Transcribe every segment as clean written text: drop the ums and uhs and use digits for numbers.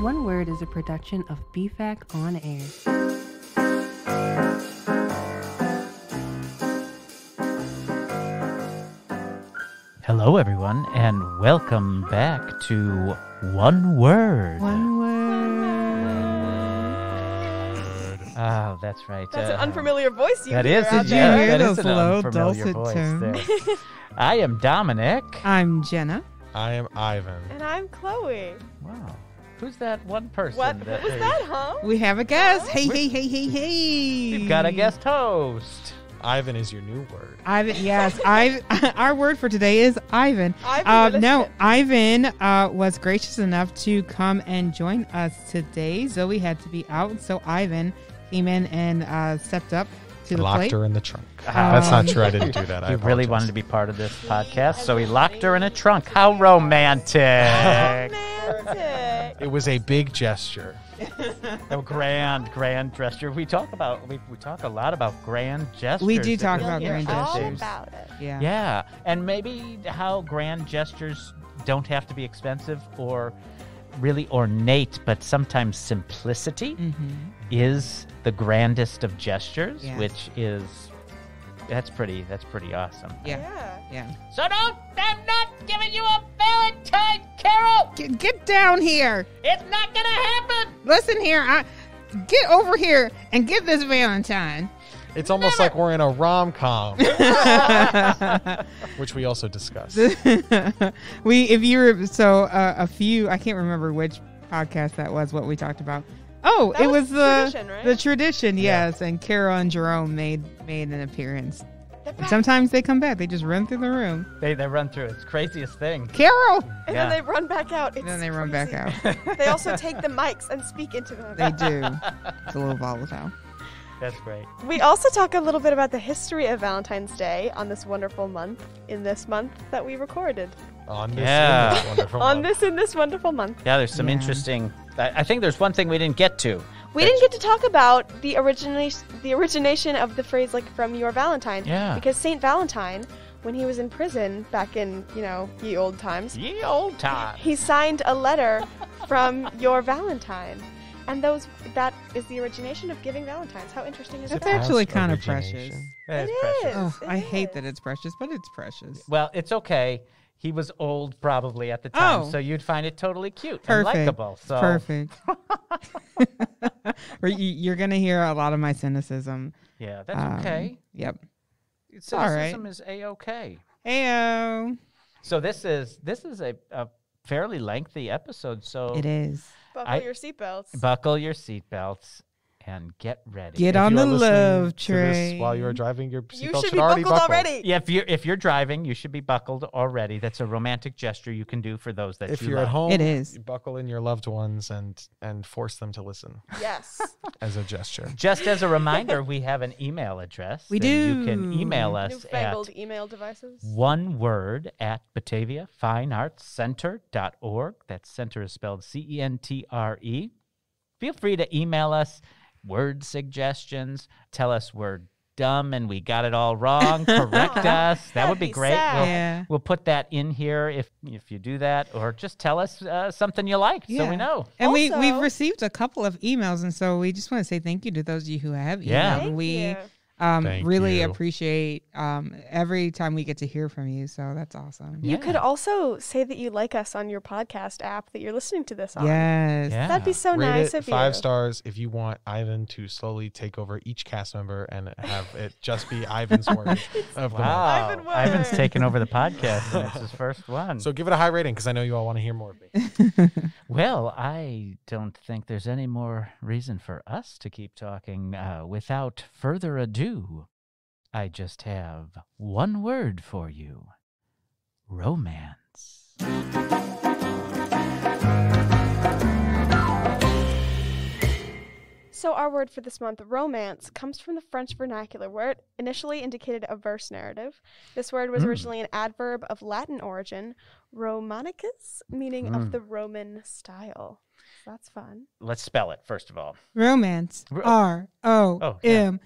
One Word is a production of BFAC On Air. Hello, everyone, and welcome back to One Word. One Word. Oh, that's right. That's an unfamiliar voice you that hear is, out Did you there. hear that those is an low, unfamiliar dulcet voice tones? there. I am Dominic. I'm Jenna. I am Ivan. And I'm Chloe. Wow. Who's that one person? What was that, huh? We have a guest. Huh? Hey, hey, hey, hey, hey. We've got a guest host. Ivan is your new word. Ivan, yes. Our word for today is Ivan. Ivan, Ivan was gracious enough to come and join us today. Zoe had to be out, so Ivan came in and stepped up to the Locked plate. her in the trunk. That's not true. I didn't do that. He really wanted to be part of this podcast, so he locked her in a trunk. How romantic. It was a big gesture. A grand gesture. We talk a lot about grand gestures. We do talk You'll about hear grand all gestures. about it. Yeah. Yeah, and maybe how grand gestures don't have to be expensive or really ornate, but sometimes simplicity is the grandest of gestures, Yes. which is that's pretty awesome. Yeah. So I'm not giving you a Valentine, Carol. Get down here. It's not gonna happen. Listen here. Get over here and get this Valentine. It's almost like we're in a rom-com, which we also discussed. I can't remember which podcast that was, what we talked about. Oh, That it was was tradition, right? the tradition, Yeah. yes. And Carol and Jerome made an appearance. And sometimes they come back. They just run through the room. They run through. It's the craziest thing. Carol! And Yeah. then they run back out. And then they run back out. They also take the mics and speak into them. They do. It's a little volatile. That's great. We also talk a little bit about the history of Valentine's Day on this wonderful month, in this month that we recorded. On this, Yeah. in this wonderful On month. this wonderful month. Yeah, there's some Yeah. interesting. I think there's one thing we didn't get to. We didn't get to talk about the origination of the phrase, like, from your Valentine. Yeah. Because Saint Valentine, when he was in prison back in, ye old times, Ye old time. he signed a letter from your Valentine. And that is the origination of giving Valentines. How interesting is That's that? actually Past kind of origination. precious. That's It precious. is. Oh, It I hate is. that it's precious, but it's precious. Well, it's okay. He was old probably at the time, Oh. so you'd find it totally cute and Perfect. likable. So Perfect. You're going to hear a lot of my cynicism. yeah, that's okay. Yep. Cynicism all right. is a-okay. Heyo. So this is a fairly lengthy episode. So It is. Buckle your seatbelts. buckle your seatbelts and get ready. Get If on you the are listening love to this train. while you are driving, your You seatbelt should be already buckled buckled. already. Yeah, if you're driving, you should be buckled already. That's a romantic gesture you can do for those that If you you're love. at home, It is. you buckle in your loved ones and force them to listen Yes. as a gesture. Just as a reminder, we have an email address. We and You can do. email us at Newfangled email devices. oneword@BataviaFineArtsCenter.org. That center is spelled CENTRE. Feel free to email us word suggestions. Tell us we're dumb and we got it all wrong. Correct us. That would That'd be be great. sad. Yeah. We'll put that in here if you do that, or just tell us something you liked so we Yeah. know. And we've Also- received a couple of emails, and so we just want to say thank you to those of you who have emailed. Yeah. Thank we you. Thank really you. appreciate every time we get to hear from you, so that's awesome. You Yeah. could also say that you like us on your podcast app that you're listening to this on. Yes. Yeah. That'd be so Rate nice it of you. 5 stars if you want Ivan to slowly take over each cast member and have it just be Ivan's word of the month. Wow. Ivan Word. Ivan's taken over the podcast, and it's his first one. So give it a high rating because I know you all want to hear more of me. Well, I don't think there's any more reason for us to keep talking. Without further ado, I just have one word for you: romance. So our word for this month, romance, comes from the French vernacular, where it initially indicated a verse narrative. This word was originally an adverb of Latin origin, romanicus, meaning of the Roman style. So that's fun. Let's spell it, first of all. Romance. ROMANCE.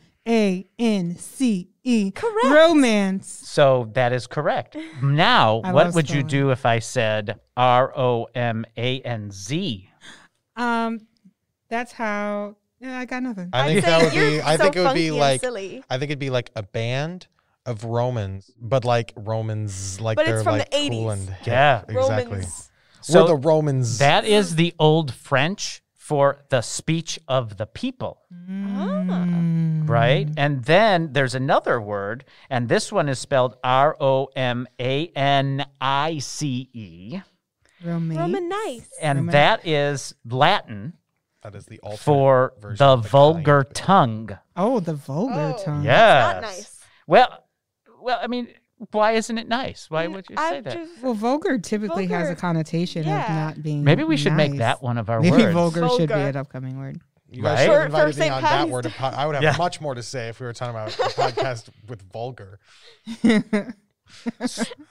Correct. Romance. So that is correct. Now, I what love would you spelling. do if I said ROMANZ? That's how. Yeah, I got nothing. I think I'd that say would be. you're I so think it would funky be and like. silly. I think it'd be like a band of Romans, but like Romans, like But it's they're from like the cool 80s. and hip. Yeah. Exactly. Romans. So We're the Romans. that is the old French for the speech of the people, right? And then there's another word, and this one is spelled Romanice. Romanice. And that is Latin That is the alternate for version the of vulgar kind. tongue. Oh, the vulgar tongue. Yes. Not nice. Well, I mean, why isn't it nice? Why would you say that? Well, vulgar typically has a Vulgar, connotation of yeah. not being. Maybe we should make nice. that one of our Maybe words. vulgar should be Vulgar. an upcoming word. You guys Right? should have For invited me St. on that Patty's word. I would have Yeah. much more to say if we were talking about a podcast with vulgar.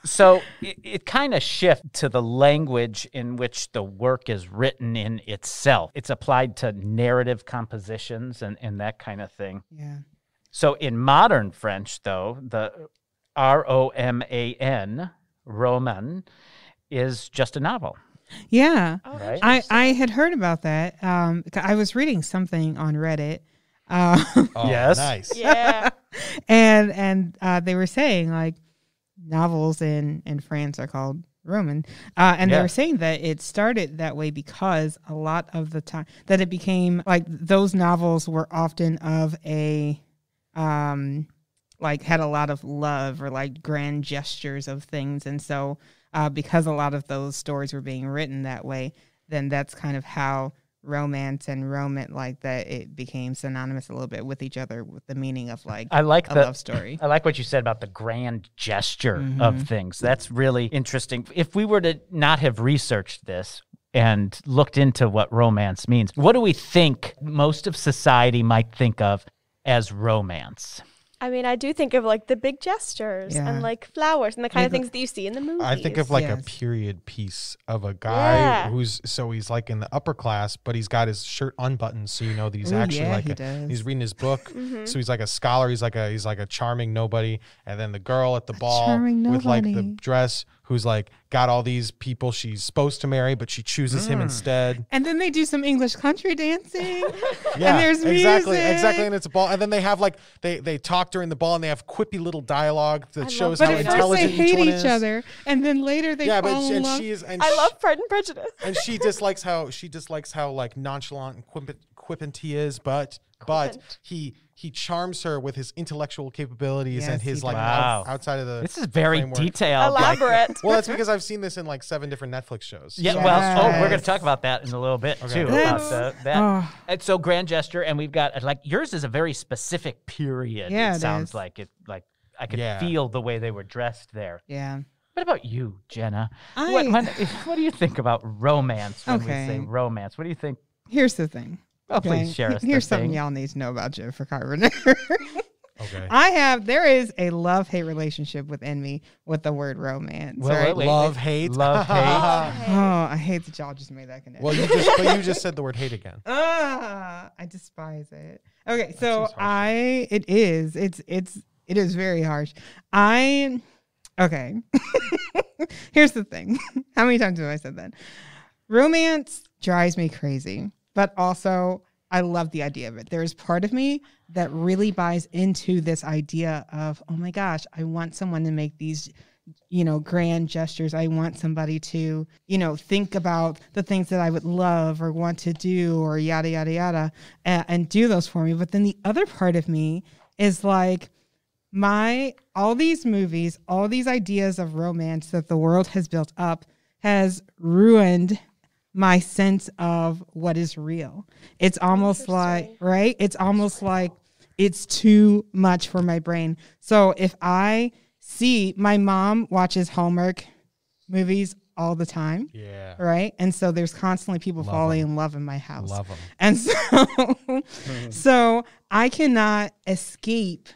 So it kind of shifts to the language in which the work is written in itself. It's applied to narrative compositions and that kind of thing. Yeah. So in modern French, though, the Roman, roman, is just a novel, Yeah. Oh, right? I had heard about that. I was reading something on Reddit. Oh, Yes. Nice. Yeah. and they were saying like novels in France are called Roman, and they Yeah. were saying that it started that way because a lot of the time that it became like those novels were often of a like had a lot of love or like grand gestures of things, and so because a lot of those stories were being written that way, then that's kind of how romance and Roman, like that, it became synonymous a little bit with each other with the meaning of like I like a the love story. I like what you said about the grand gesture of things. That's really interesting. If we were to not have researched this and looked into what romance means, what do we think most of society might think of as romance? I mean, I do think of like the big gestures Yeah. and like flowers and the kind of Maybe- things that you see in the movies. I think of like a Yes. period piece of a guy Yeah. he's like in the upper class, but he's got his shirt unbuttoned, so you know that he's Ooh, actually yeah, like he a, does. he's reading his book. Mm-hmm. So he's like a scholar. He's like a charming nobody, and then the girl at the ball charming with like the nobody. dress, who's like got all these people she's supposed to marry, but she chooses him instead. And then they do some English country dancing. Yeah, there's exactly, music. and it's a ball. And then they have like they talk during the ball, and they have quippy little dialogue that love shows But how at first they intelligent hate each one each is. other, and then later they Yeah, but fall in love. I love Pride and Prejudice. and she dislikes how like nonchalant and quippant he is, but Quippant. he charms her with his intellectual capabilities Yes, and he his like does. Wow. outside of the. This is very framework. detailed. like- Elaborate. Well, that's because I've seen this in like 7 different Netflix shows. Yeah, So- well, we're going Yes. to talk about that in a little bit Okay. too. That's- About that. Oh. And so grand gesture, and we've got like yours is a very specific period. Yeah, it it sounds is. like it. Like I could Yeah. feel the way they were dressed there. Yeah. What about you, Jenna? I- What do you think about romance when Okay. we say romance? What do you think? Here's the thing. Oh, please share us. Here's the something thing. y'all need to know about Jennifer Carpenter. Okay. There is a love-hate relationship within me with the word romance. Well, right? wait, Love, hate. Love, hate. Oh, I hate that y'all just made that connection. Well, you just said the word hate again. I despise it. Okay, so seems harsh. it is very harsh. Okay. Here's the thing. How many times have I said that? Romance drives me crazy, but also I love the idea of it. There's part of me that really buys into this idea of, oh my gosh, I want someone to make these, grand gestures. I want somebody to, think about the things that I would love or want to do or yada, yada, yada, and do those for me. But then the other part of me is like, all these movies, all these ideas of romance that the world has built up has ruined my sense of what is real. It's almost like, right? It's almost like it's too much for my brain. So if I see, my mom watches Hallmark movies all the time. Yeah. Right. And so there's constantly people Love falling 'em. in love in my house. Love 'em. And so I cannot escape.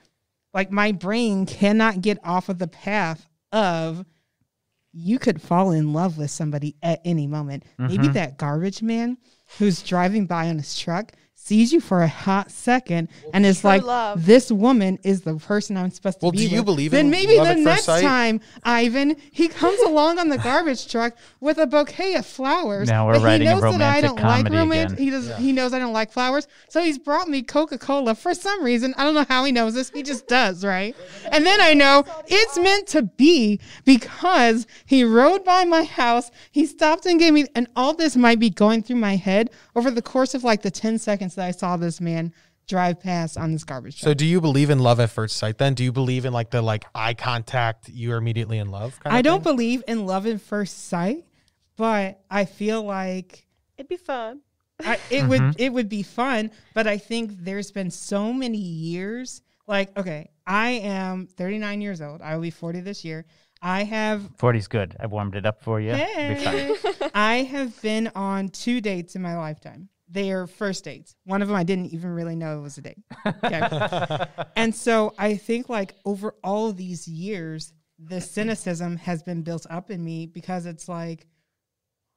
Like my brain cannot get off of the path of you could fall in love with somebody at any moment. Maybe that garbage man who's driving by on his truck sees you for a hot second, and is True like, love. this woman is the person I'm supposed to Well, be do with. you believe then in maybe love the at first next sight? time, Ivan, he comes along on the garbage truck with a bouquet of flowers. Now we're but writing a he knows that I romantic don't like comedy romance. again. He knows I don't like flowers, so he's brought me Coca-Cola for some reason. I don't know how he knows this. He just does, right? And then I know it's meant to be because he rode by my house. He stopped and gave me, and all this might be going through my head over the course of like the 10 seconds that I saw this man drive past on this garbage truck. So do you believe in love at first sight then? Do you believe in like the eye contact, you're immediately in love kind of I don't thing? believe in love at first sight, but I feel like It'd be fun. it would be fun, but I think there's been so many years. Like, okay, I am 39 years old. I will be 40 this year. I have 40's good. I warmed it up for you. It'll be fine. I have been on 2 dates in my lifetime. They are first dates. One of them I didn't even really know it was a date. Okay. And so I think like over all of these years, the cynicism has been built up in me because it's like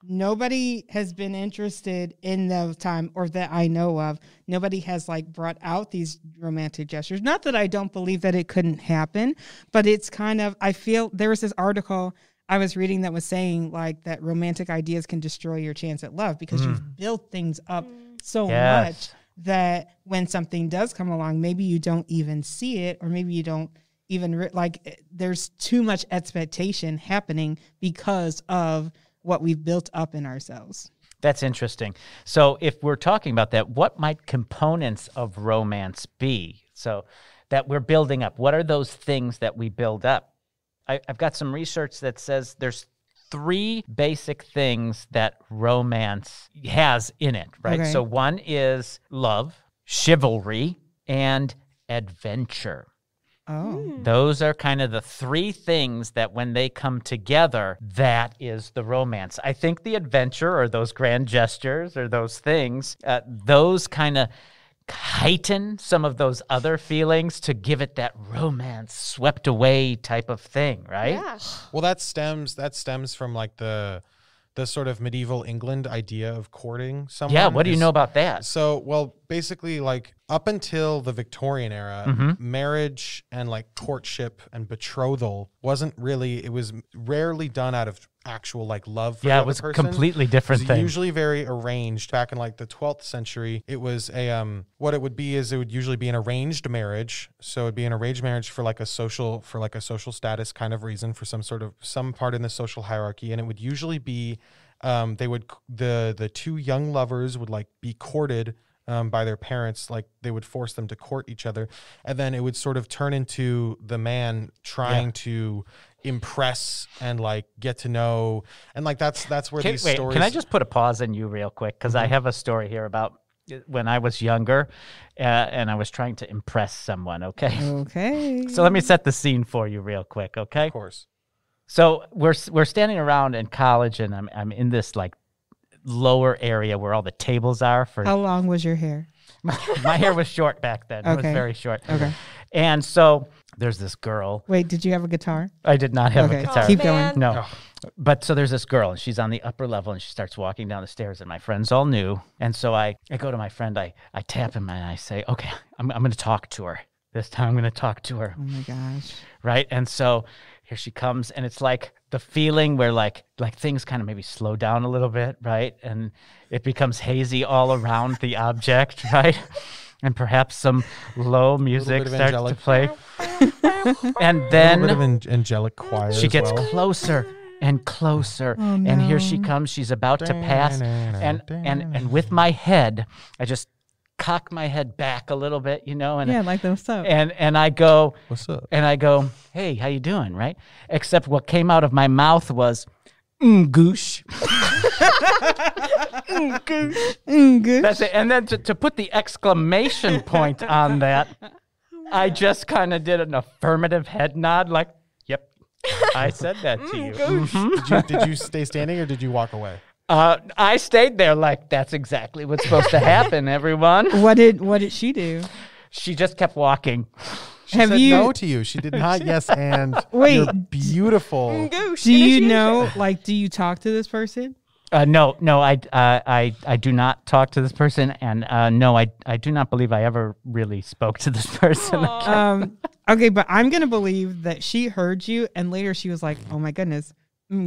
nobody has been interested in the time, or that I know of. Nobody has like brought out these romantic gestures. Not that I don't believe that it couldn't happen, but it's kind of, I feel there was this article I was reading that was saying like that romantic ideas can destroy your chance at love because you've built things up so much that when something does come along, maybe you don't even see it, or maybe you don't even there's too much expectation happening because of what we've built up in ourselves. That's interesting. So if we're talking about that, what might components of romance be? So that we're building up. What are those things that we build up? I've got some research that says there's 3 basic things that romance has in it, right? Okay. So one is love, chivalry, and adventure. Oh. Those are kind of the 3 things that when they come together, that is the romance. I think the adventure or those grand gestures or those things, those kind of heighten some of those other feelings to give it that romance swept away type of thing, right? Yeah. Well, that stems from like the sort of medieval England idea of courting someone. Yeah, what do you know about that? So, well, basically, like up until the Victorian era, marriage and like courtship and betrothal wasn't really, it was rarely done out of actual like love for the Yeah, other it was a person. completely different It was thing. usually very arranged. Back in like the 12th century, it was a what it would be is it would usually be an arranged marriage. So it'd be an arranged marriage for like a social status kind of reason, for some part in the social hierarchy, and it would usually be the 2 young lovers would like be courted by their parents. Like they would force them to court each other, and then it would sort of turn into the man trying to impress and like get to know, and like that's where these stories. Can I just put a pause on you real quick? Because I have a story here about when I was younger and I was trying to impress someone, okay? Okay. So let me set the scene for you real quick, okay? Of course. So we're standing around in college, and I'm in this like lower area where all the tables are for. How long was your hair? My hair was short back then. It was Okay. very short. Okay. And so there's this girl. Wait, did you have a guitar? I did not have Okay, a guitar. keep Man. going. No. But so there's this girl, and she's on the upper level, and she starts walking down the stairs, and my friends all knew. And so I go to my friend, I tap him, and I say, okay, I'm going to talk to her. This time I'm going to talk to her. Oh my gosh. Right? And so here she comes, and it's like the feeling where like things kind of maybe slow down a little bit, right? And it becomes hazy all around the object, right? And perhaps some low music bit of starts angelic. to play. And A little bit then of angelic choir. she as gets well. closer and closer. Oh, And here she no. comes. She's about to pass. And with my head, I just cock my head back a little bit, you know, and Yeah, like those stuff. and I go, What's up? and I go, hey, how you doing, right? Except what came out of my mouth was, goosh. Good. That's it. And then to put the exclamation point on that, I just kind of did an affirmative head nod, like, yep, I said that to you. Mhm. Did you stay standing or did you walk away? I stayed there like, that's exactly what's supposed to happen, everyone. What did she do? She just kept walking. She Have said you- no to you. She did not yes and. Wait, You're beautiful. Goosh, Do you initiation. know, like, do you talk to this person? No, I do not talk to this person, and no, I do not believe I ever really spoke to this person. Okay, but I'm gonna believe that she heard you, and later she was like, "Oh my goodness,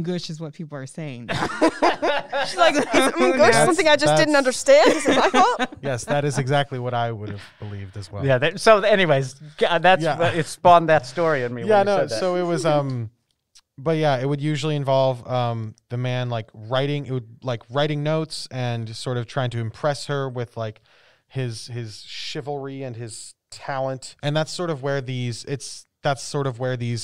gush is what people are saying." She's like, "Gosh, something I just didn't understand. Is it my fault?" Yes, that is exactly what I would have believed as well. Yeah. So, anyways, it spawned that story in me. Yeah, when you no. said that. So it was but yeah, it would usually involve the man like writing. It would like writing notes and sort of trying to impress her with like his chivalry and his talent, and that's sort of where these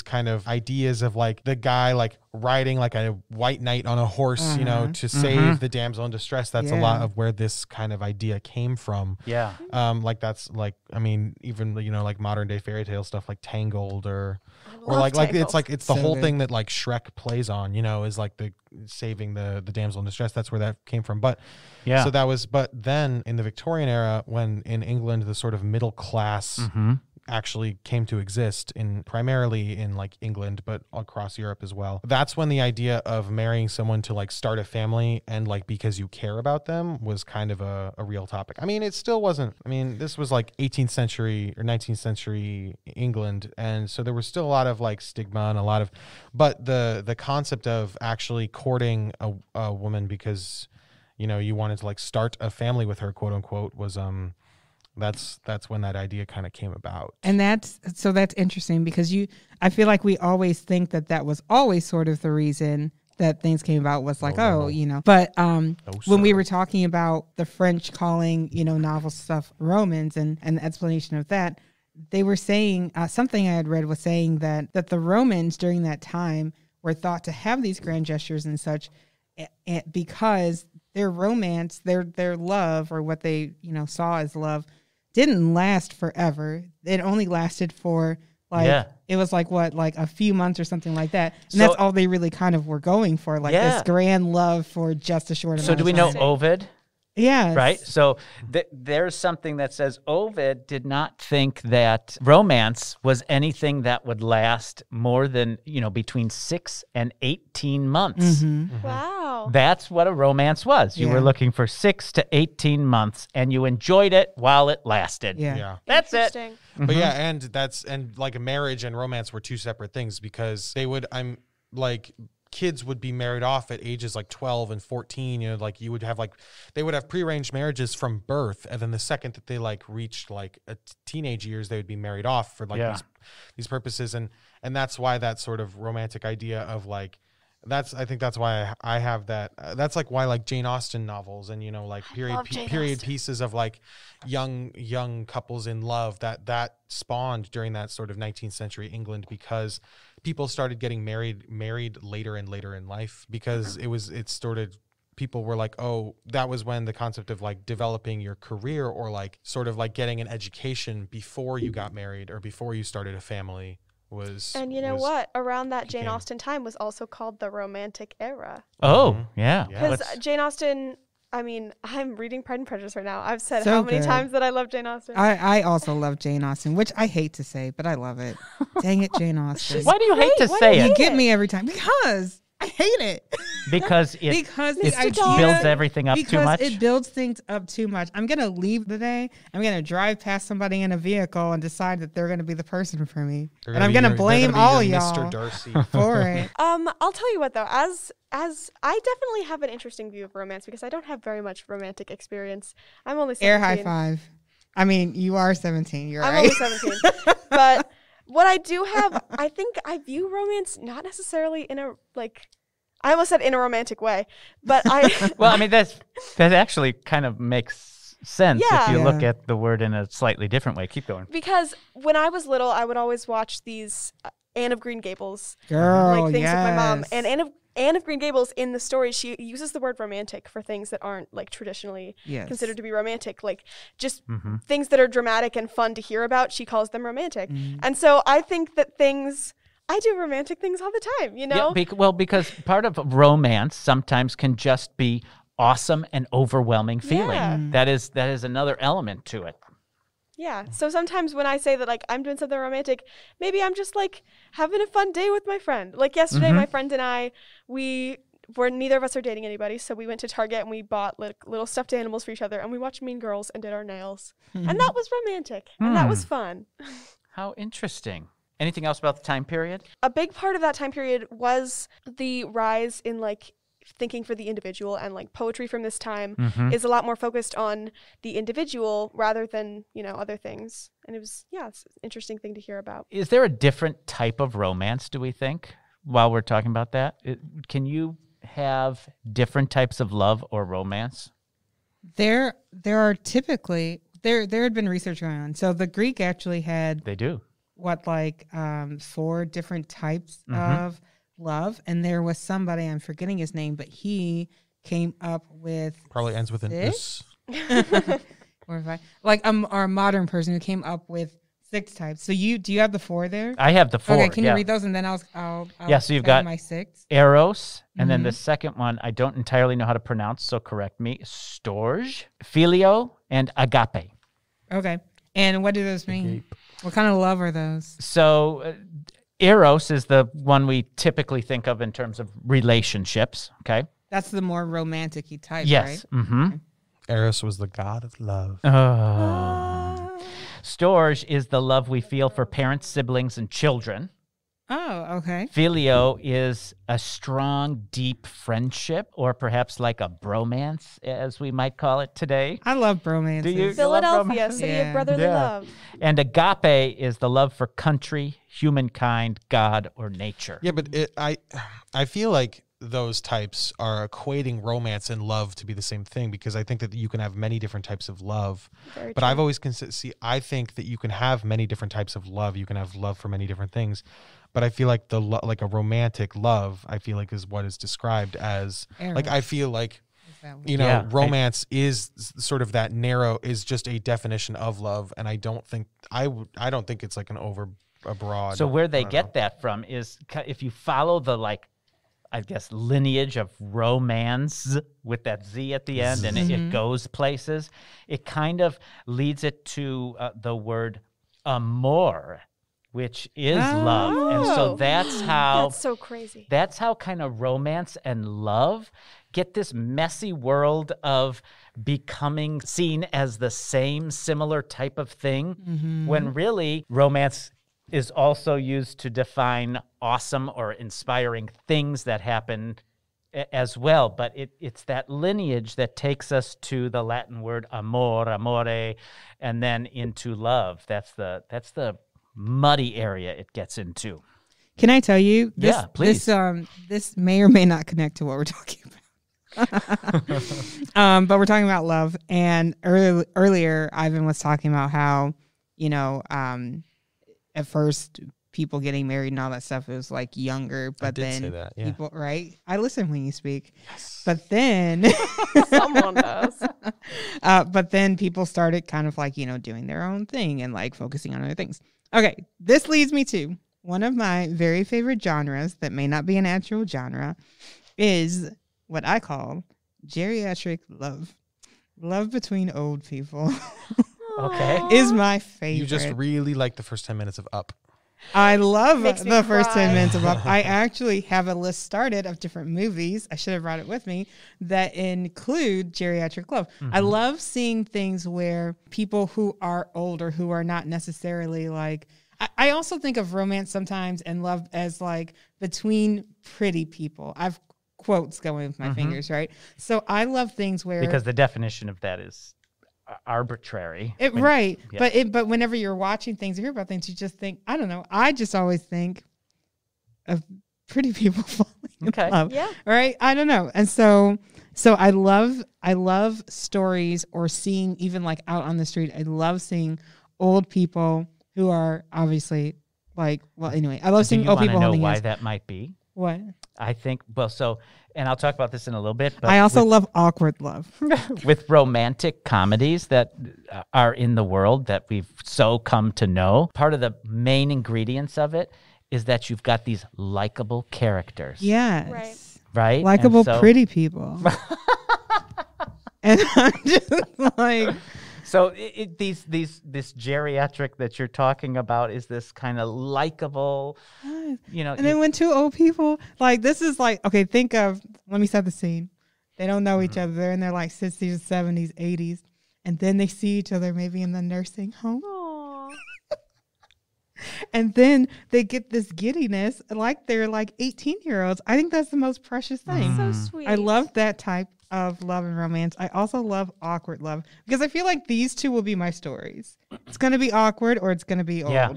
kind of ideas of like the guy like riding like a white knight on a horse, you know, to save the damsel in distress. That's a lot of where this kind of idea came from. Yeah. Like that's like, I mean, even, you know, like modern day fairy tale stuff like Tangled or like it's the So whole good. thing that like Shrek plays on, you know, is like the saving the damsel in distress. That's where that came from. But Yeah. so that was, but then in the Victorian era, when in England, the sort of middle class actually came to exist primarily in like England, but across Europe as well. That's when the idea of marrying someone to like start a family and like because you care about them was kind of a real topic. I mean, it still wasn't. I mean, this was like 18th century or 19th century England, and so there was still a lot of like stigma and a lot of, but the concept of actually courting a woman because, you know, you wanted to like start a family with her, quote unquote, was that's when that idea kind of came about. And that's interesting because I feel like we always think that was always sort of the reason that things came about was like, No. you know, but when we sir. were talking about the French calling, you know, novel stuff Romans and the explanation of that, they were saying something I had read was saying that the Romans during that time were thought to have these grand gestures and such because their romance, their love, or what they, you know, saw as love, didn't last forever. It only lasted for like it was like a few months or something like that. And that's all they really kind of were going for, like this grand love for just a short amount of time. So do we know Ovid? Yes. Right. So there's something that says Ovid did not think that romance was anything that would last more than, you know, between 6 and 18 months. Wow. That's what a romance was. You were looking for 6 to 18 months and you enjoyed it while it lasted. Yeah. That's it. Interesting. But yeah, and like a marriage and romance were two separate things because kids would be married off at ages like 12 and 14, you know, like they would have prearranged marriages from birth. And then the second that they like reached like a teenage years, they would be married off for like these purposes. And that's why that sort of romantic idea of like, I think that's why I have that. That's like why like Jane Austen novels and, you know, like period pieces of like young couples in love that spawned during that sort of 19th century England, because people started getting married later and later in life because people were like, oh, that was when the concept of like developing your career or like sort of like getting an education before you got married or before you started a family was. And you know what? Around that Jane Austen time was also called the Romantic Era. Oh, yeah. Because Jane Austen, I mean, I'm reading Pride and Prejudice right now. I've said So how many good. times that I love Jane Austen. I also love Jane Austen, which I hate to say, but I love it. Dang it, Jane Austen. Why do you hate to Why say do you it? You hate get it? me every time because I hate it. Because it the idea builds everything up too much. It builds things up too much. I'm gonna leave the day. I'm gonna drive past somebody in a vehicle and decide that they're gonna be the person for me, and I'm gonna blame all y'all Mr. Darcy. for it. I'll tell you what though, as I definitely have an interesting view of romance because I don't have very much romantic experience. I'm only 17. Air high five. I mean, you are 17. You're I'm right. only 17. But what I do have, I think I view romance not necessarily in a like. I almost said in a romantic way, but I. Well, I mean, that actually kind of makes sense if you Yeah. look at the word in a slightly different way. Keep going. Because when I was little, I would always watch these Anne of Green Gables Girl, like things with my mom, yes. and Anne of Green Gables in the story, she uses the word romantic for things that aren't like traditionally Yes. considered to be romantic, like just things that are dramatic and fun to hear about. She calls them romantic, and so I think that I do romantic things all the time, you know? Yeah, because part of romance sometimes can just be awesome and overwhelming feeling. Yeah. That is another element to it. Yeah. So sometimes when I say that like I'm doing something romantic, maybe I'm just like having a fun day with my friend. Like yesterday, my friend and I, we neither of us are dating anybody, so we went to Target and we bought little stuffed animals for each other, and we watched Mean Girls and did our nails. And that was romantic, and that was fun. How interesting. Anything else about the time period? A big part of that time period was the rise in like thinking for the individual, and like poetry from this time is a lot more focused on the individual rather than, you know, other things. And it was, it's an interesting thing to hear about. Is there a different type of romance, do we think, while we're talking about that? Can you have different types of love or romance? There are typically, there had been research going on. So the Greek actually had, They do. 4 different types of love. And there was somebody, I'm forgetting his name, but he came up with Probably ends with an is. 4 or 5. Like our modern person who came up with 6 types. So do you have the 4 there? I have the 4. Okay, can you read those, and then I'll so you've tell got my 6. Eros, and then the second one I don't entirely know how to pronounce, so correct me. Storge, Filio, and Agape. Okay. And what do those mean? What kind of love are those? So Eros is the one we typically think of in terms of relationships, okay? That's the more romantic-y type, Yes. right? Mm-hmm. Eros was the god of love. Storge is the love we feel for parents, siblings, and children. Oh, okay. Filio is a strong, deep friendship, or perhaps like a bromance, as we might call it today. I love bromance. Do you? Philadelphia, romance? city Yeah. of brotherly love. And agape is the love for country, humankind, God, or nature. Yeah, but I feel like those types are equating romance and love to be the same thing, because I think that you can have many different types of love. Very But true. I've always I think that you can have many different types of love. You can have love for many different things. But I feel like like a romantic love, I feel like is what is described as like, I feel like, you know, Yeah, romance is sort of that narrow, is just a definition of love. And I don't think it's like a broad. So where I they don't get know. that from is if you follow the, like, I guess, lineage of romance with that Z at the end, and it goes places, it kind of leads it to the word amor, which is love. And so that's how That's so crazy. that's how kind of romance and love get this messy world of becoming seen as the same similar type of thing, when really romance is also used to define awesome or inspiring things that happen as well. But it's that lineage that takes us to the Latin word amor, amore, and then into love. That's the muddy area it gets into. Can I tell you? Yeah, please. This may or may not connect to what we're talking about. But we're talking about love. And earlier, Ivan was talking about how, you know, at first people getting married and all that stuff, it was like younger, but did then say that, yeah. people, right? I listen when you speak. Yes. But then Someone does. but then people started kind of like, you know, doing their own thing and like focusing on other things. Okay, this leads me to one of my very favorite genres that may not be an actual genre, is what I call geriatric love. Love between old people Okay. is my favorite. You just really like the first 10 minutes of Up. I love Makes me the first cry. 10 minutes of Up. I actually have a list started of different movies. I should have brought it with me that include geriatric love. I love seeing things where people who are older, who are not necessarily like, I also think of romance sometimes and love as like between pretty people. I've quotes going with my fingers, right? So I love things where Because the definition of that is arbitrary. right. yeah. But whenever you're watching things, you hear about things, you just think, I don't know. I just always think of pretty people falling Okay. in love. Yeah. Right. I don't know. And so I love stories, or seeing even like out on the street. I love seeing old people who are obviously like, well, anyway, I love Do seeing you old want to people know holding why hands. that might be? What? I think, and I'll talk about this in a little bit, but I also love awkward love. with romantic comedies that are in the world that we've so come to know, part of the main ingredients of it is that you've got these likable characters. Yes. Right. Right? Likable, And so- pretty people. And I'm just like, So this geriatric that you're talking about is this kind of likable, yes. You know, And then when two old people, like, this is like, okay, let me set the scene. They don't know each other. They're in their like 60s, 70s, 80s. And then they see each other maybe in the nursing home. Aw. And then they get this giddiness like they're like 18-year-olds. I think that's the most precious thing. So sweet. I love that type of love and romance. I also love awkward love because I feel like these two will be my stories. It's going to be awkward or it's going to be old. Yeah.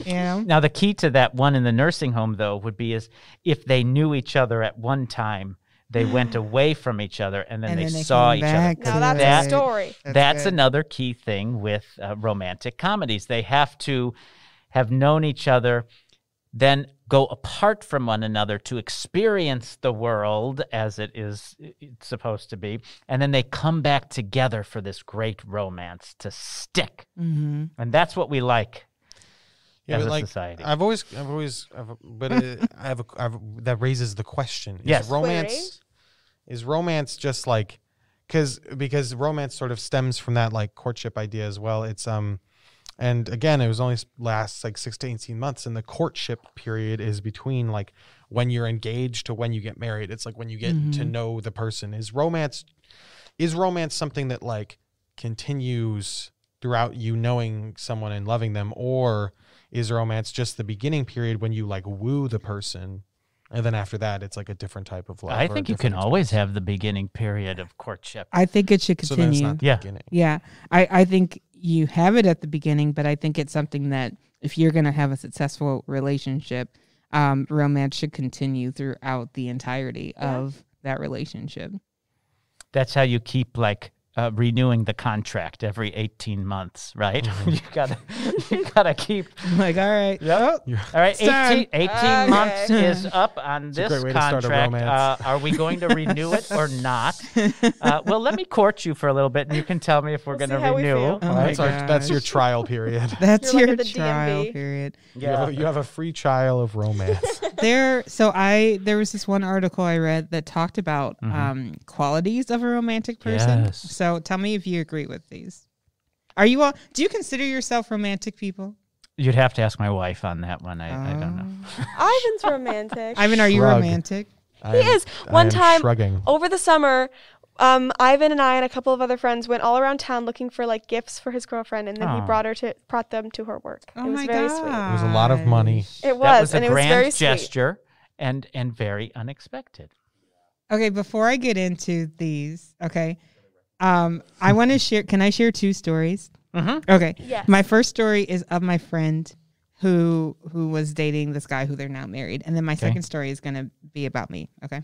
You know? Now, the key to that one in the nursing home, though, would be is if they knew each other at one time, they went away from each other, and then they saw came each other. back Now to that's it. a story. That's good. another key thing with romantic comedies. They have to have known each other, then go apart from one another to experience the world as it's supposed to be, and then they come back together for this great romance to stick. Mm-hmm. And that's what we like Yeah, as but a like society. that raises the question: Yes. Is romance just like because romance sort of stems from that like courtship idea as well? It's and again, it was only lasts like 6 to 18 months, and the courtship period is between like when you're engaged to when you get married. It's like when you get to know the person. Is romance something that like continues throughout you knowing someone and loving them, or is romance just the beginning period when you like woo the person, and then after that it's like a different type of love? I or a think you different can always experience? have the beginning period of courtship. I think it should So then it's continue. not the Yeah. beginning. Yeah. I think you have it at the beginning, but I think it's something that if you're going to have a successful relationship, romance should continue throughout the entirety of that relationship. That's how you keep like renewing the contract every 18 months, right? you gotta keep. Like, all right. All right, time. 18 months Okay. is up on a this great way to start a contract. romance. Are we going to renew it or not? Well, let me court you for a little bit, and you can tell me if we're We'll going see to how we renew. feel. Oh my That's your gosh. trial period. That's You're like your at the trial DMV. period. You have a free trial of romance. There was this one article I read that talked about qualities of a romantic person. Yes. So tell me if you agree with these. Are you all? Do you consider yourself romantic people? You'd have to ask my wife on that one. I don't know. Ivan's romantic. Ivan, are you Shrug. romantic? He is. One time shrugging. over the summer, Ivan and I and a couple of other friends went all around town looking for like gifts for his girlfriend, and then he Aw. brought them to her work. Oh it was my very god! sweet. It was a lot of money. It That was, was a and it was very grand sweet. gesture and very unexpected. Okay, before I get into these, okay, I want to share. Can I share 2 stories? Mm-hmm. Okay. Yes. My first story is of my friend who was dating this guy who they're now married, and then my second story is going to be about me. Okay,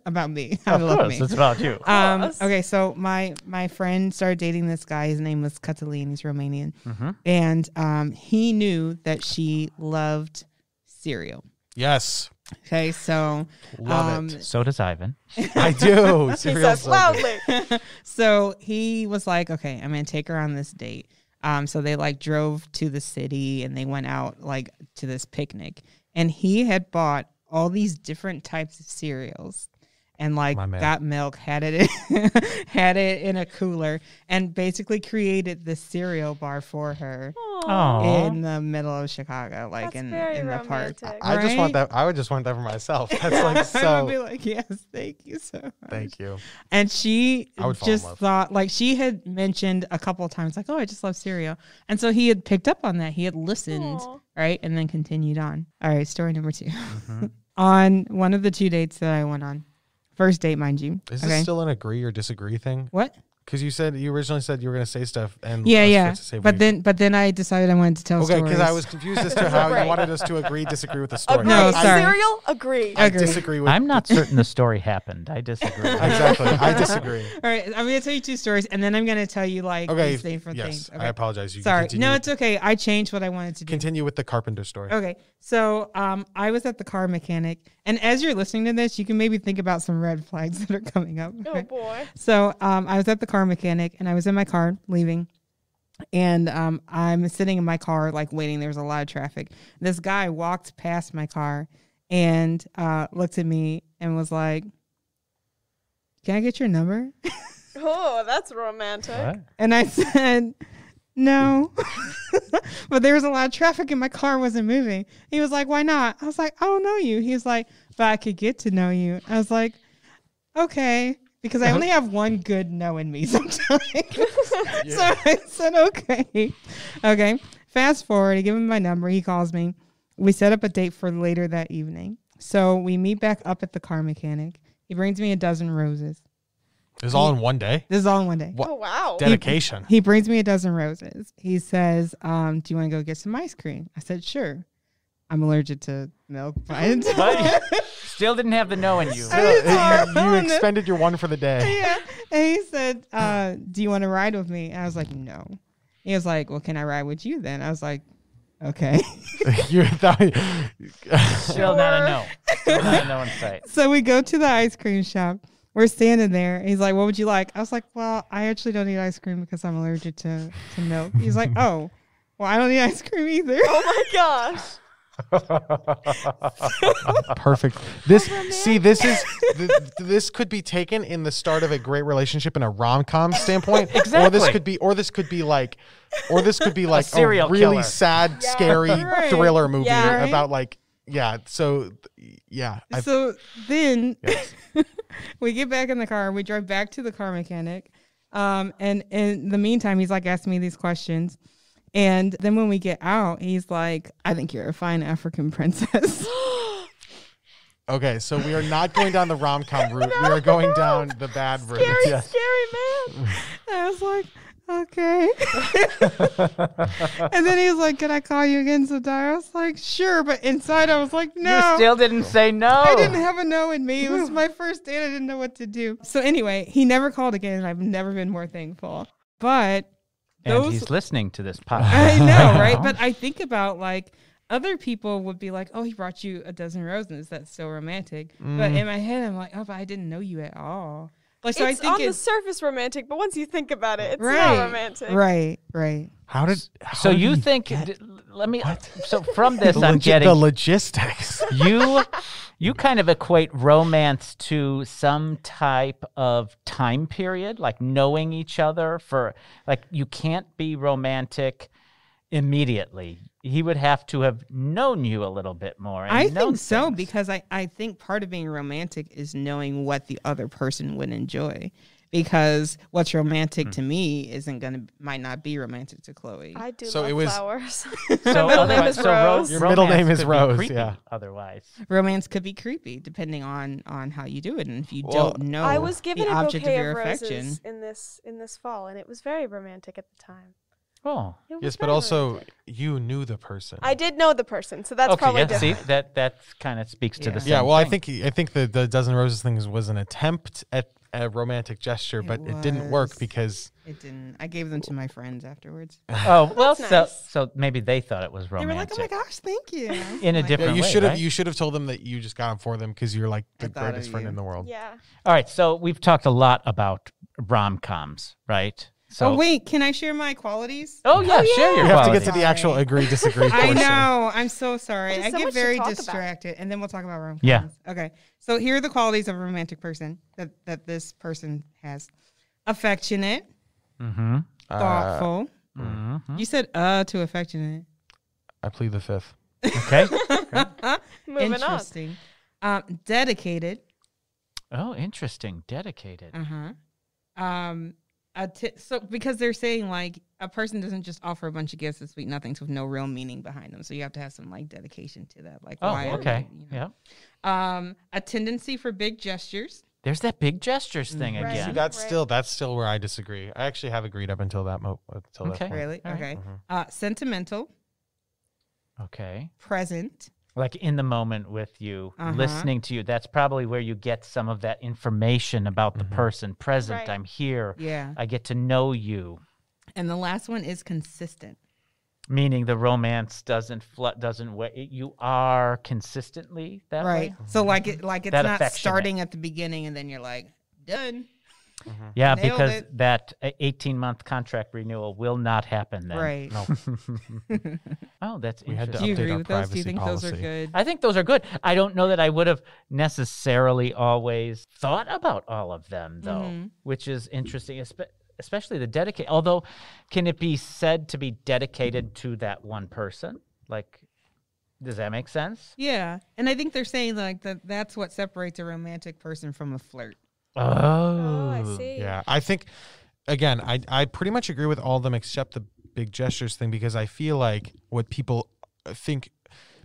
about me. I Of love course, me. it's about you. course. Okay, so my friend started dating this guy. His name was Cătălin. He's Romanian, Mm-hmm. and he knew that she loved cereal. Yes. Okay, so Love it. So does Ivan. I do. He Cereal's says so good. loudly. So he was like, okay, I'm going to take her on this date. So they like drove to the city and they went out like to this picnic, and he had bought all these different types of cereals and like My man. got milk, had it in a cooler, and basically created this cereal bar for her Aw. in the middle of Chicago, like That's in very the park. romantic. I just want Right? that. I would just want that for myself. That's like I would be so. like, yes, thank you so much. Thank you. And she I would fall in just love. thought, like, she had mentioned a couple of times, like, oh, I just love cereal. And so he had picked up on that. He had listened, Aw. right? And then continued on. All right, story number 2. Mm-hmm. On one of the 2 dates that I went on, first date, mind you. Is this still an agree or disagree thing? What? Because you originally said you were going to say stuff, and Yeah, I was yeah. supposed to say But we- then I decided I wanted to tell okay, stories. because I was confused as to how you Right. wanted us to agree, disagree with the story. Agree. No, I- sorry. Cereal? Agree. I Agree. disagree with. I'm not certain the story happened. I disagree. Exactly. I disagree. All right, I'm going to tell you 2 stories, and then I'm going to tell you, like, Okay. these different Yes, things. I apologize. You can Sorry. continue No, with- it's okay. I changed what I wanted to do. Continue with the carpenter story. Okay, so I was at the car mechanic, and as you're listening to this, you can maybe think about some red flags that are coming up. Oh okay? boy. So I was at the car mechanic, and I was in my car leaving, and I'm sitting in my car like waiting. There was a lot of traffic. This guy walked past my car and looked at me and was like, "Can I get your number?" Oh, that's romantic. What? And I said, no. But there was a lot of traffic and my car wasn't moving. He was like, why not? I was like, I don't know you. He was like, but I could get to know you. I was like, okay. Because I only have one good no in me sometimes. So I said, okay. Okay. Fast forward. I give him my number. He calls me. We set up a date for later that evening. So we meet back up at the car mechanic. He brings me a dozen roses. It was all in one day? This is all in one day. What? Oh, wow. Dedication. He brings me a dozen roses. He says, do you want to go get some ice cream? I said, sure. I'm allergic to milk. But still didn't have the no in you. You expended your one for the day. Yeah. And he said, do you want to ride with me? And I was like, no. He was like, well, can I ride with you then? I was like, okay. You thought, Still not a no. Still not a no in sight. So we go to the ice cream shop. We're standing there. He's like, what would you like? I was like, well, I actually don't eat ice cream because I'm allergic to milk. He's like, oh, well, I don't eat ice cream either. Oh my gosh. perfect. This could be taken in the start of a great relationship in a rom-com standpoint. Exactly. Or this could be like a serial really killer. sad, scary Right. thriller movie Yeah. about So then we get back in the car. We drive back to the car mechanic. And in the meantime, he's like asking me these questions. And then when we get out, he's like, I think you're a fine African princess. Okay, so we are not going down the rom-com route. We are going down the bad route. Scary man. I was like, okay. And then he was like, can I call you again sometime? I was like, sure. But inside I was like, no. You still didn't say no. I didn't have a no in me. It was my first date. I didn't know what to do. So anyway, he never called again. And I've never been more thankful. But And he's listening to this podcast. I know, right? But I think about like other people would be like, oh, he brought you a dozen roses. That's so romantic. But in my head, I'm like, oh, but I didn't know you at all. Like, so It's I think on the surface romantic, but once you think about it, it's right, not romantic. Right. So you think? Let me. So from this, I'm getting the logistics. You kind of equate romance to some type of time period, like knowing each other for, like, you can't be romantic immediately. He would have to have known you a little bit more. And I known think so, things. because I think part of being romantic is knowing what the other person would enjoy. Because what's romantic to me might not be romantic to Chloe. I do So love it was- flowers. So middle name is Rose. Your middle name romance is could be Rose, creepy yeah. Otherwise, Romance could be creepy depending on how you do it, and if you Well, don't know I was given the a object bouquet of your of affection. roses in this fall, and it was very romantic at the time. oh, It was Yes, but very also romantic. you knew the person. I did know the person, so that's okay. probably Yeah, different. see, that kind of speaks to the same Yeah, well, I thing. think the dozen roses thing was an attempt at a romantic gesture, but it didn't work was. because It didn't. I gave them to my friends afterwards. Oh well, That's so nice. so maybe they thought it was They were like, romantic. "Oh my gosh, thank you!" In a Like, different you way, should have right? you should have told them that you just got them for them because you're like the I thought of greatest friend you. in the world. Yeah. All right, so we've talked a lot about rom-coms, right? So Oh wait, can I share my qualities? Oh yeah, share your You have to get qualities. to the actual agree disagree I portion. know. I'm so sorry. There's I so get much to very talk about. distracted, and then we'll talk about rom-coms. Yeah. Okay. So here are the qualities of a romantic person that this person has: affectionate, Mm-hmm. thoughtful. Mm-hmm. You said to affectionate. I plead the fifth. Okay. Moving on. Interesting. Dedicated. Oh, interesting. Dedicated. So because they're saying like a person doesn't just offer a bunch of gifts and sweet nothings with no real meaning behind them. So you have to have some like dedication to that. Like Oh, why are okay. you know? Yeah. A tendency for big gestures. There's that big gestures thing Right. again. See, that's Right. still where I disagree. I actually have agreed up until that until that Okay. point. Really? All right. Okay. Sentimental, Okay. present. Like in the moment with you, Uh-huh. listening to you. That's probably where you get some of that information about the person. Present. Right. I'm here. Yeah. I get to know you. And the last one is consistent. Meaning the romance doesn't you are consistently that Right. way. So like it's That not affectionate. starting at the beginning and then you're like, done. Yeah, Nailed because it. that 18-month contract renewal will not happen then. Right. No, Oh, that's We had to interesting. Do you update agree our with those? Do you privacy think those are policy. good? I think those are good. I don't know that I would have necessarily always thought about all of them, though, Mhm. which is interesting. especially the dedicated. Although, can it be said to be dedicated to that one person? Like, does that make sense? Yeah. And I think they're saying like that's what separates a romantic person from a flirt. Oh, I see. Yeah, I think, again, I pretty much agree with all of them except the big gestures thing, because I feel like what people think,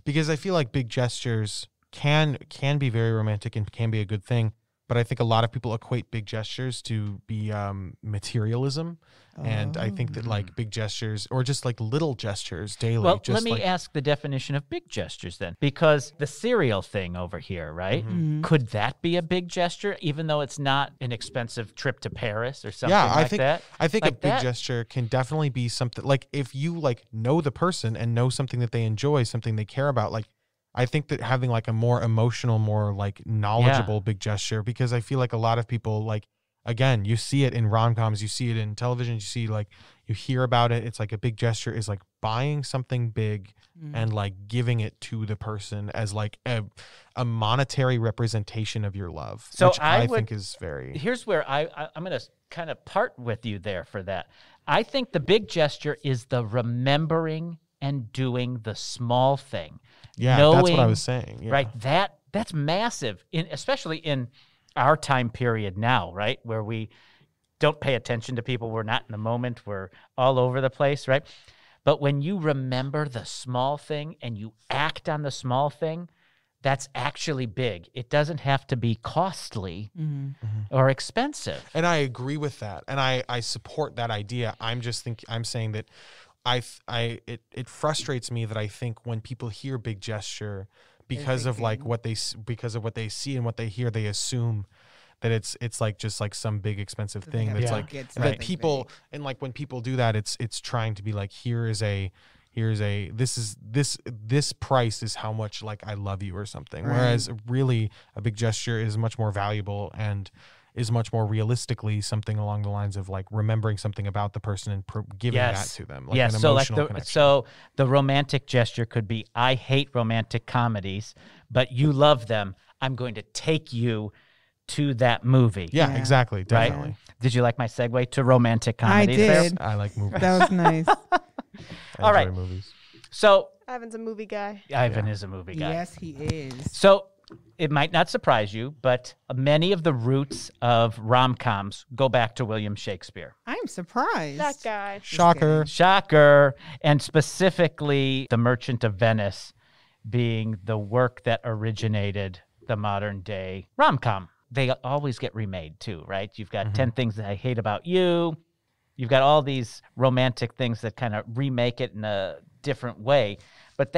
because I feel like big gestures can be very romantic and can be a good thing, but I think a lot of people equate big gestures to be materialism. And I think that like big gestures or just like little gestures daily. Well, just let me ask the definition of big gestures then, because the cereal thing over here, right? Could that be a big gesture, even though it's not an expensive trip to Paris or something like that? I think Like a big that? gesture can definitely be something like if you like know the person and know something that they enjoy, something they care about. Like I think that having like a more emotional, more like knowledgeable big gesture, because I feel like a lot of people like, again, you see it in rom-coms, you see it in television, you see like, you hear about it. It's like a big gesture is like buying something big and like giving it to the person as like a monetary representation of your love, So which I think is very... Here's where I'm going to kind of part with you there for that. I think the big gesture is the remembering and doing the small thing. Yeah, that's what I was saying. Yeah. Right? That's massive, especially in our time period now, right? Where we don't pay attention to people. We're not in the moment. We're all over the place, right? But when you remember the small thing and you act on the small thing, that's actually big. It doesn't have to be costly or expensive. And I agree with that. And I support that idea. I'm saying that it frustrates me that I think when people hear big gesture, because of what they see and what they hear, they assume that it's like just like some big expensive thing that's like that people big. And like when people do that, it's trying to be like, this price is how much like I love you or something. Right. Whereas really a big gesture is much more valuable and is much more realistically something along the lines of like remembering something about the person and giving that to them. Like an emotional connection. So the romantic gesture could be, I hate romantic comedies, but you love them. I'm going to take you to that movie. Yeah, exactly. Definitely. Right? Did you like my segue to romantic comedies? I did. I like movies. That was nice. All right. Movies. So Ivan's a movie guy. Ivan is a movie guy. Yes, he is. So it might not surprise you, but many of the roots of rom-coms go back to William Shakespeare. I'm surprised. That guy. Shocker. And specifically The Merchant of Venice being the work that originated the modern day rom-com. They always get remade too, right? You've got 10 Things That I Hate About You. You've got all these romantic things that kind of remake it in a different way. But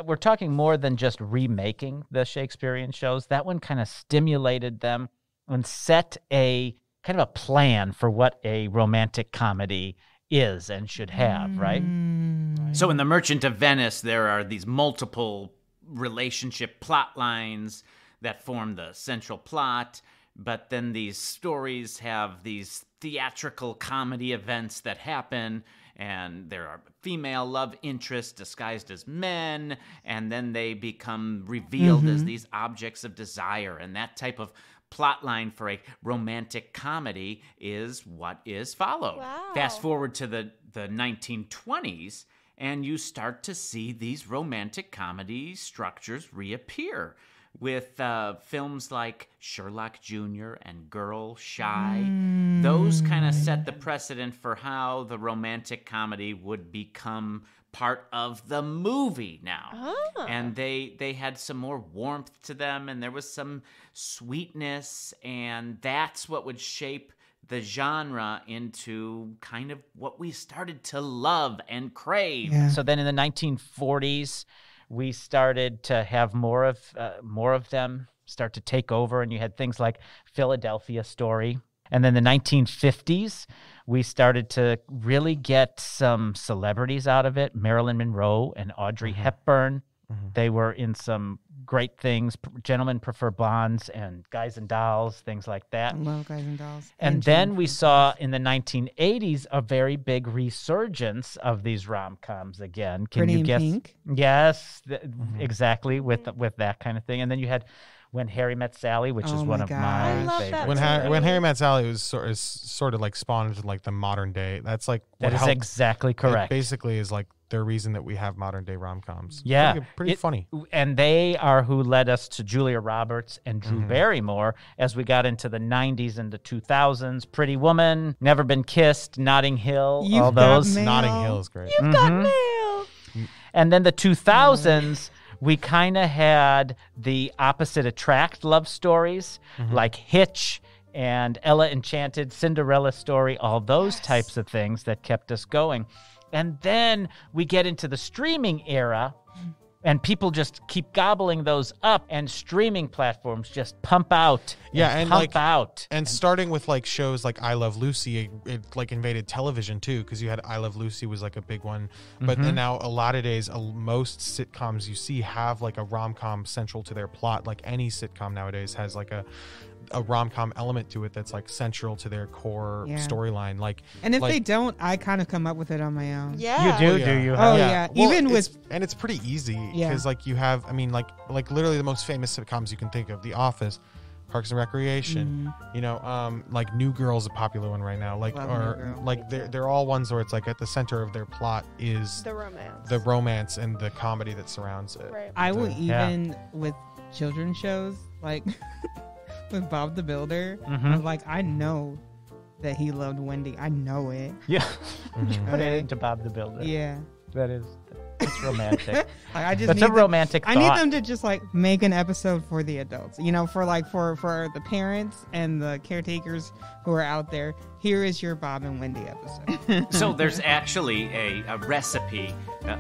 we're talking more than just remaking the Shakespearean shows. That one kind of stimulated them and set a kind of a plan for what a romantic comedy is and should have, right? So in The Merchant of Venice, there are these multiple relationship plot lines that form the central plot, but then these stories have these theatrical comedy events that happen, and there are female love interests disguised as men, and then they become revealed as these objects of desire, and that type of plot line for a romantic comedy is what is followed. Wow. Fast forward to the 1920s, and you start to see these romantic comedy structures reappear with films like Sherlock Jr. and Girl Shy. Those kind of set the precedent for how the romantic comedy would become part of the movie now. And they had some more warmth to them, and there was some sweetness, and that's what would shape the genre into kind of what we started to love and crave. Yeah. So then in the 1940s, we started to have more of them start to take over, and you had things like Philadelphia Story. And then the 1950s, we started to really get some celebrities out of it. Marilyn Monroe and Audrey Hepburn. They were in some great things. Gentlemen Prefer Blondes and Guys and Dolls, things like that. I love Guys and Dolls. And then we saw in the 1980s a very big resurgence of these rom-coms again. Can Pretty you in guess? Pink? Yes, exactly, with that kind of thing. And then you had When Harry Met Sally, which Oh is my one of gosh. my I love that favorites. When Harry Met Sally was sort of like spawned into like the modern day. That's like That what is helped. exactly It correct. basically is like the reason that we have modern day rom-coms. Yeah. Pretty funny. And they are who led us to Julia Roberts and Drew Barrymore as we got into the 90s and the 2000s. Pretty Woman, Never Been Kissed, Notting Hill, You've all Got those. Mail. Notting Hill is great. You've got mail. And then the 2000s, we kind of had the opposite attract love stories like Hitch and Ella Enchanted, Cinderella Story, all those types of things that kept us going. And then we get into the streaming era, and people just keep gobbling those up, and streaming platforms just pump out. And pump like out. And starting with like shows like I Love Lucy, it like invaded television too, because you had I Love Lucy was like a big one. But then now a lot of days, most sitcoms you see have like a rom-com central to their plot. Like any sitcom nowadays has like a rom-com element to it that's like central to their core storyline. Like, And if like, they don't, I kind of come up with it on my own. Yeah. You do, do you? Oh, yeah. Well, Even it's pretty easy Yeah. because like you have, I mean, like literally the most famous sitcoms you can think of: The Office, Parks and Recreation. You know, like New Girl's a popular one right now. Like, Love or New Girl. like they're all ones where it's like at the center of their plot is The romance. the romance and the comedy that surrounds it. Right. I will Yeah. even with children's shows like with Bob the Builder. Mhm. I'm like, I know that he loved Wendy. I know it. Yeah. Mhm. Put it into Bob the Builder. Yeah. That is, it's romantic. Like, I just That's need a romantic I thought. need them to just like make an episode for the adults, you know, for the parents and the caretakers who are out there. Here is your Bob and Wendy episode. So there's actually a recipe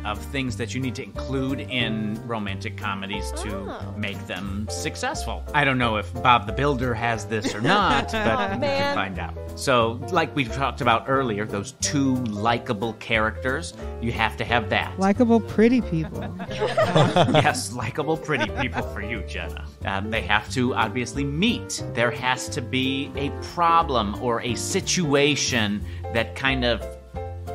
of things that you need to include in romantic comedies to Oh. make them successful. I don't know if Bob the Builder has this or not, but you man. can find out. So like we talked about earlier, those two likable characters, you have to have that. Likeable, pretty people. Yes, likable, pretty people for you, Jenna. They have to obviously meet. There has to be a problem or a situation that kind of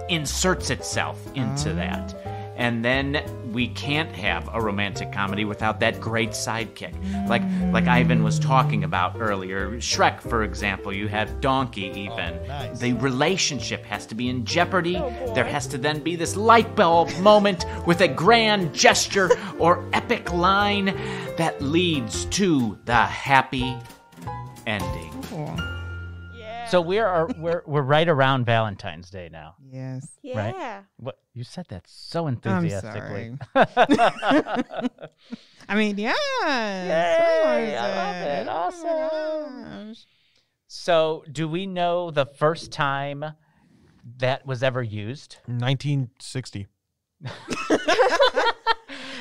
inserts itself into that. And then we can't have a romantic comedy without that great sidekick. Like Ivan was talking about earlier. Shrek, for example, you have Donkey even. nice. The relationship has to be in jeopardy. Oh, boy. There has to then be this light bulb moment with a grand gesture or epic line that leads to the happy ending. Cool. Yeah. So we're right around Valentine's Day now. Yes. yeah. What you said that so I'm enthusiastically. sorry. I mean, yes. Yay, I love it. Oh my Awesome. gosh. So, do we know the first time that was ever used? 1960.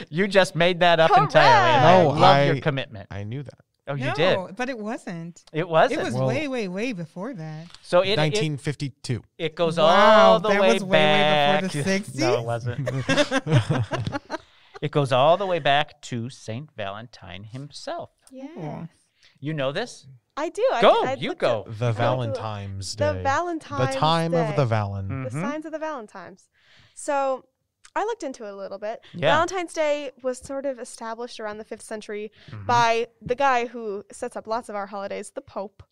You just made that up Correct. entirely. And No, I love I- your commitment. I knew that. Oh, you No, did. but it wasn't. It wasn't. It was Well- way before that. So it 1952. it goes Wow, all the that way was way back. before the 60s? No, it wasn't. It goes all the way back to Saint Valentine himself. Yeah. Cool. You know this? I do. Go, I you looked go. up The Valentine's Day. The Valentine's The time Day. of the Valen. The Mhm. signs of the Valentines. So I looked into it a little bit. Yeah. Valentine's Day was sort of established around the 5th century Mhm. by the guy who sets up lots of our holidays, the Pope,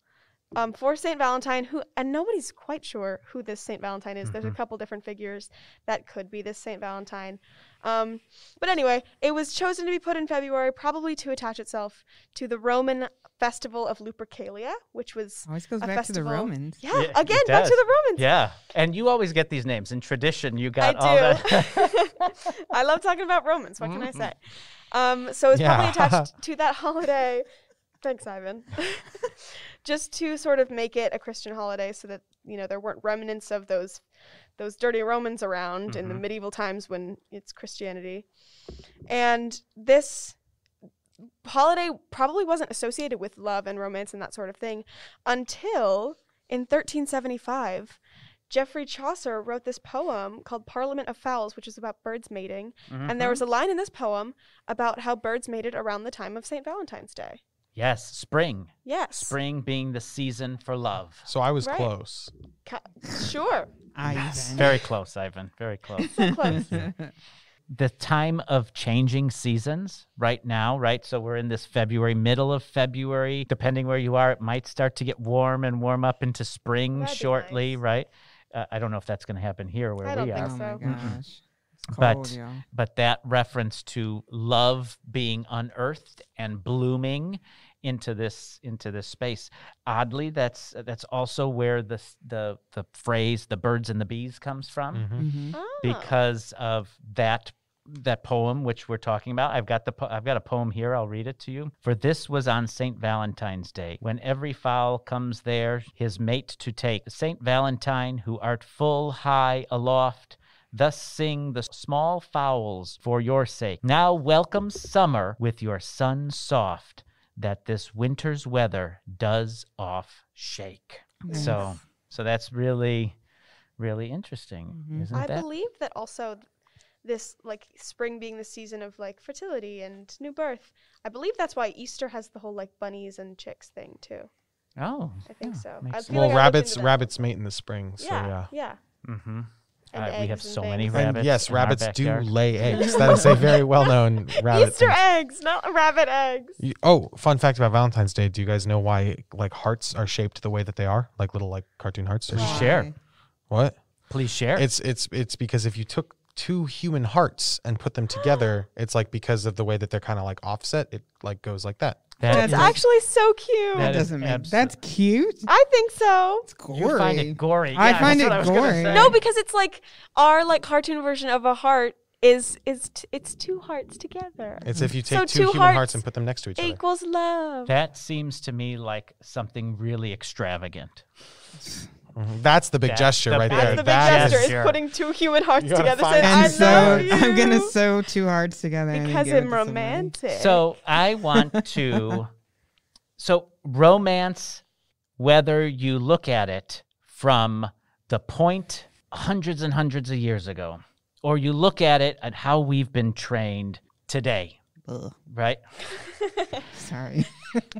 for Saint Valentine, and nobody's quite sure who this Saint Valentine is. There's a couple different figures that could be this Saint Valentine. But anyway, it was chosen to be put in February, probably to attach itself to the Roman festival of Lupercalia, which was Always goes a back to the festival. Romans. Yeah, Yeah, it again, back does. to the Romans. Yeah, and you always get these names. In tradition, you got I all do. that. I love talking about Romans. What can I say? So it's probably Yeah. attached to that holiday. Thanks, Ivan. Just to sort of make it a Christian holiday, so that there weren't remnants of those dirty Romans around in the medieval times when it's Christianity. And this holiday probably wasn't associated with love and romance and that sort of thing until in 1375. Geoffrey Chaucer wrote this poem called Parliament of Fowls, which is about birds mating. And there was a line in this poem about how birds mated around the time of St. Valentine's Day. Yes, spring. Yes. Spring being the season for love. So I was Right. close. Sure. Ivan. Very close, Ivan. Very close. So close. the time of changing seasons right now, right? So we're in this February, middle of February. Depending where you are, it might start to get warm and warm up into spring That'd be shortly, nice. right? I don't know if that's going to happen here where I we don't are. think Oh so. my gosh. It's But cold, y'all. but that reference to love being unearthed and blooming into this space. Oddly, that's also where the phrase "the birds and the bees" comes from, Mhm. Ah. because of that poem which we're talking about. I've got a poem here. I'll read it to you. For this was on St. Valentine's Day, when every fowl comes there his mate to take. St. Valentine, who art full high aloft, thus sing the small fowls for your sake. Now welcome summer with your sun soft, that this winter's weather does off shake. Nice. So that's really, really interesting, Mhm. isn't I that? believe that also this, like, spring being the season of, like, fertility and new birth. I believe that's why Easter has the whole, like, bunnies and chicks thing too. Oh, I think so. makes I sense. feel Well, like I looked into that. rabbits mate in the spring. So yeah. Yeah. Mm-hmm. And We have eggs and so many things. rabbits. And yes, in our rabbits do backyard. lay eggs. That is a very well-known rabbit Easter thing. eggs, not rabbit eggs. Oh, fun fact about Valentine's Day. Do you guys know why like hearts are shaped the way that they are? Like little like cartoon hearts? Please Why? share. What? Please share. It's because if you took two human hearts and put them together, it's like because of the way that they're kind of like offset, it like goes like that. That's is- actually so cute. That That is doesn't make abs- that's cute. I think so. It's gory. You find it gory. I Yeah, find that's it what I was gonna gory. say. No, because it's like our like cartoon version of a heart is it's two hearts together. It's if you So take two two human hearts hearts and put them next to each other. Equals love. That seems to me like something really extravagant. That's the big That's gesture the right big That's there. the big That is- gesture is putting two human hearts You gotta together. find- Saying, And I so love you. I'm gonna sew two hearts together and because give it I'm to somebody. romantic. So I want to. So romance, whether you look at it from the point hundreds and hundreds of years ago, or you look at it at how we've been trained today, Ugh, right? sorry.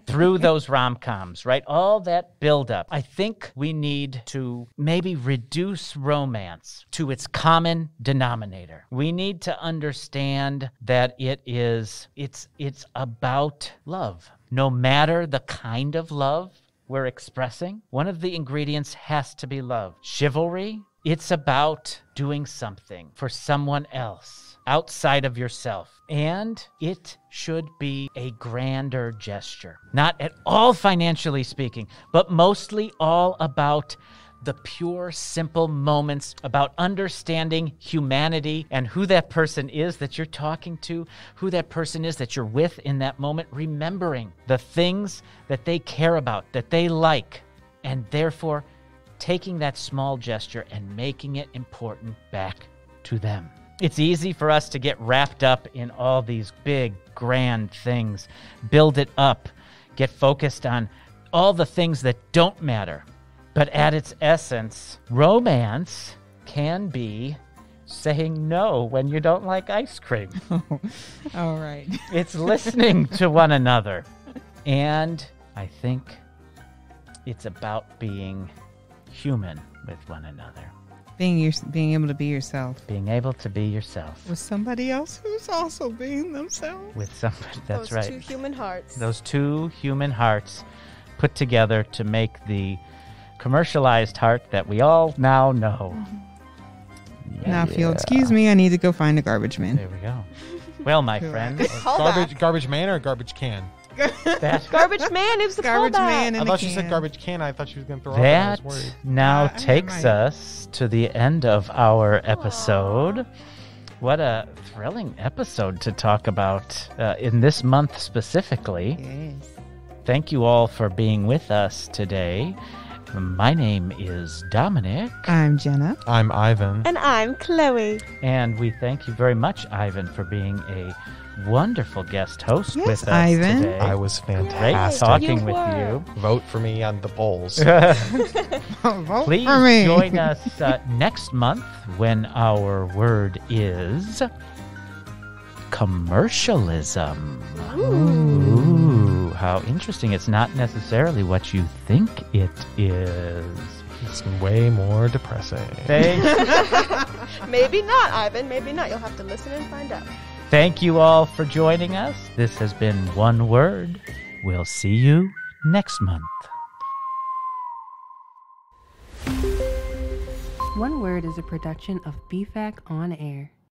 Through those rom-coms, right? All that buildup. I think we need to maybe reduce romance to its common denominator. We need to understand that it's about love. No matter the kind of love we're expressing, one of the ingredients has to be love. Chivalry, it's about doing something for someone else outside of yourself. And it should be a grander gesture. Not at all financially speaking, but mostly all about the pure, simple moments, about understanding humanity and who that person is that you're talking to, who that person is that you're with in that moment, remembering the things that they care about, that they like, and therefore taking that small gesture and making it important back to them. It's easy for us to get wrapped up in all these big, grand things, build it up, get focused on all the things that don't matter. But at its essence, romance can be saying no when you don't like ice cream. All right. It's listening to one another. And I think it's about being human with one another. Being able to be yourself Being able to be yourself with somebody else who's also being themselves. with somebody. That's Those right. two human hearts. Those two human hearts put together to make the commercialized heart that we all now know. Now, if you'll excuse me, I need to go find a garbage man. There we go. Well, my Cool. friend, Callback. Garbage man or garbage can? that Garbage man. It was the Garbage callback. man I in thought the she said can. garbage can. I thought she was going to throw up. I that was worried. now I takes might. us to the end of our episode. What a thrilling episode to talk about in this month specifically. Yes. Thank you all for being with us today. My name is Dominic, I'm Jenna. I'm Ivan. And I'm Chloe. and we thank you very much, Ivan, for being a wonderful guest host Yes, with us Ivan. today. I was Great fantastic. talking You with were. Vote for me on the polls. Vote Please for me. join us next month when our word is commercialism. Ooh, how interesting. It's not necessarily what you think it is. It's way more depressing. Maybe not, Ivan. Maybe not. You'll have to listen and find out. Thank you all for joining us. This has been One Word. We'll see you next month. One Word is a production of BFAC On Air.